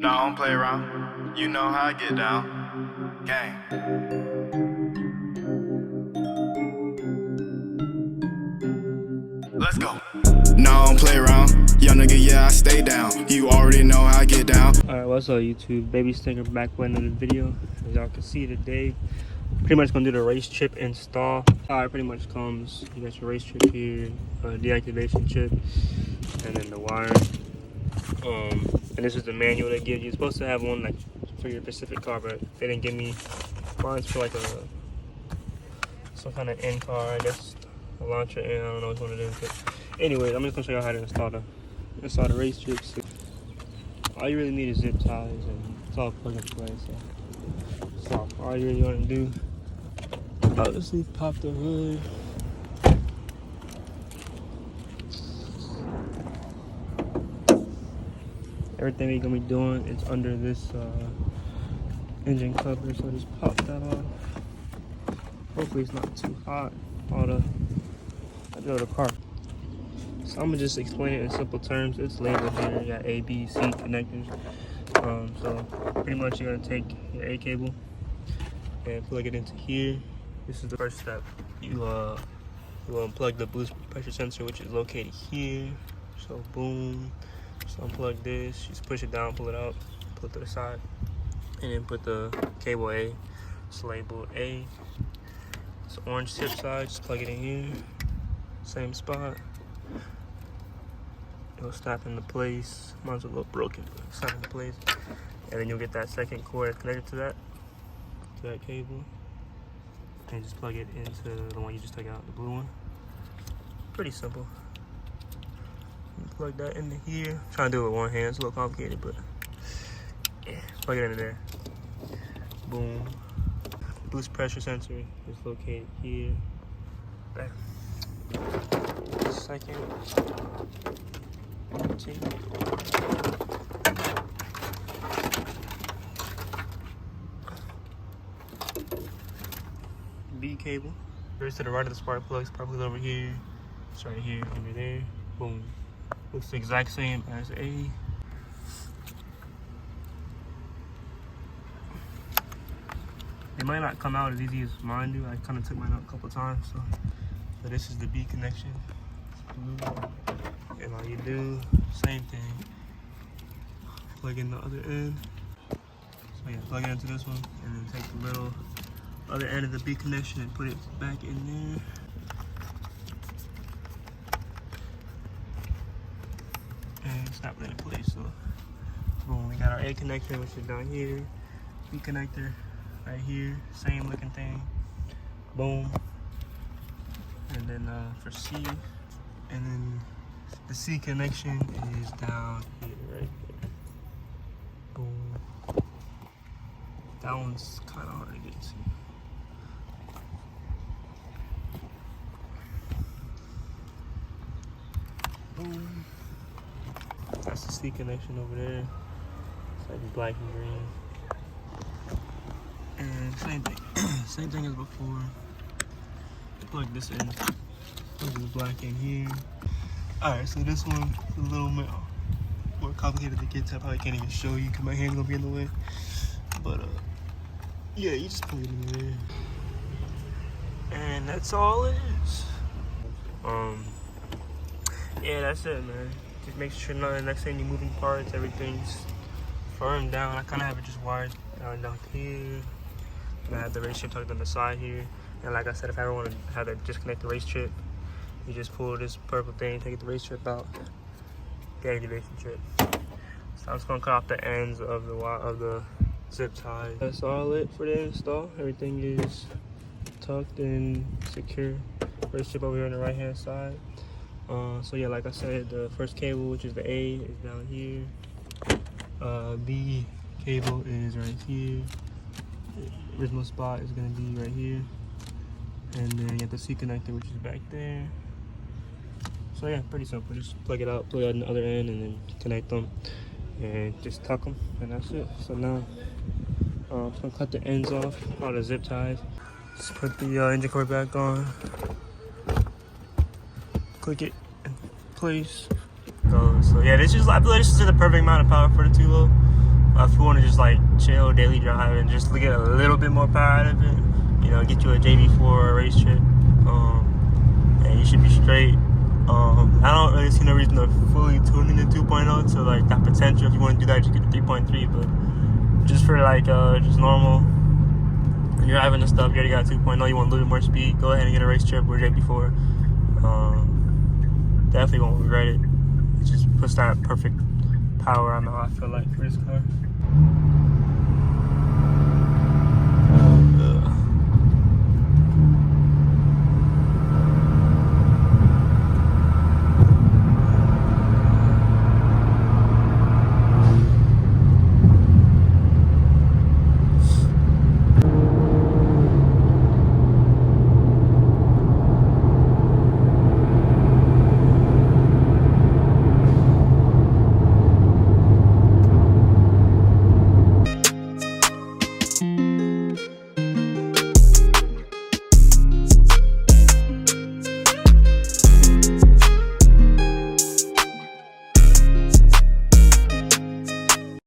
No, I don't play around. You know how I get down. Gang. Let's go. No, I don't play around. Young nigga, yeah, I stay down. You already know how I get down. Alright, what's up YouTube? Baby Stinger back with another video. As y'all can see today, pretty much gonna do the Racechip install. How it pretty much comes, you got your Racechip here, deactivation chip, and then the wire. And this is the manual they give you. You're supposed to have one like for your Pacific car, but they didn't give me. Mine's for like some kind of end car, I guess, a launcher end. I don't know which one it is, but anyways, I'm just gonna show you how to install the Racechips. All you really need is zip ties, and it's all plug and play. So all you really want to do, obviously, pop the hood. Everything we're gonna be doing is under this engine cover, so just pop that off. Hopefully it's not too hot. I know the car. So I'm gonna just explain it in simple terms. It's labeled here. You got A, B, C connectors. So pretty much you're gonna take your A cable and plug it into here. This is the first step. You unplug the boost pressure sensor, which is located here. So boom. So unplug this. Just push it down, pull it out, pull it to the side, and then put the cable A. It's labeled A. It's orange tip side. Just plug it in here. Same spot. It'll snap into place. Mine's a little broken, but snap into place. And then you'll get that second cord connected to that cable. And just plug it into the one you just took out, the blue one. Pretty simple. Plug that into here. I'm trying to do it with one hand, it's a little complicated, but yeah, plug it into there. Boom. Boost pressure sensor is located here. There. Second. B cable. Here's to the right of the spark plug over here. It's right here, under there. Boom. Looks the exact same as A. It might not come out as easy as mine do. I kind of took mine out a couple times. So this is the B connection. And all you do, same thing. Plug in the other end. So yeah, plug it into this one, and then take the little other end of the B connection and put it back in there. And snap that in place. So boom, we got our A connector, which is down here. B connector right here, same looking thing. Boom. And then for C, and then the C connection is down here, right there. Boom. That one's kind of hard to get to. Boom. That's the C connection over there. It's like black and green. And same thing. Same thing as before. Plug this in. Plug the black in here. Alright, so this one is a little bit more complicated to get to. I probably can't even show you because my hand's gonna be in the way. But yeah, you just plug it in there. And that's all it is. Yeah, that's it, man. Just make sure none of the next any moving parts, everything's firm down. I kind of have it just wired down here. And I have the Racechip tucked on the side here. And like I said, if I ever want to have to disconnect the Racechip, you just pull this purple thing, take the Racechip out, the activation chip. So I'm just gonna cut off the ends of the zip tie. That's all it for the install. Everything is tucked and secure. Racechip over here on the right hand side. So yeah, like I said, the first cable, which is the A, is down here. B cable is right here. The original spot is gonna be right here. And then you have the C connector, which is back there. So yeah, pretty simple. Just plug it out, plug it on the other end, and then connect them, and just tuck them, and that's it. So now I'm just gonna cut the ends off, all the zip ties. Just put the engine cover back on. Click it in place. So yeah, I feel like this is the perfect amount of power for the 2-low. if you want to just like chill, daily drive, and just get a little bit more power out of it, you know, get you a JB4 or a Racechip, and you should be straight. I don't really see no reason to fully tune in the 2.0 to like that potential. If you want to do that, just get the 3.3. But just for like just normal, when you're driving the stuff, you already got 2.0. You want a little bit more speed, go ahead and get a Racechip or JB4. Definitely won't regret it. It just puts that perfect power amount, I feel like, for this car.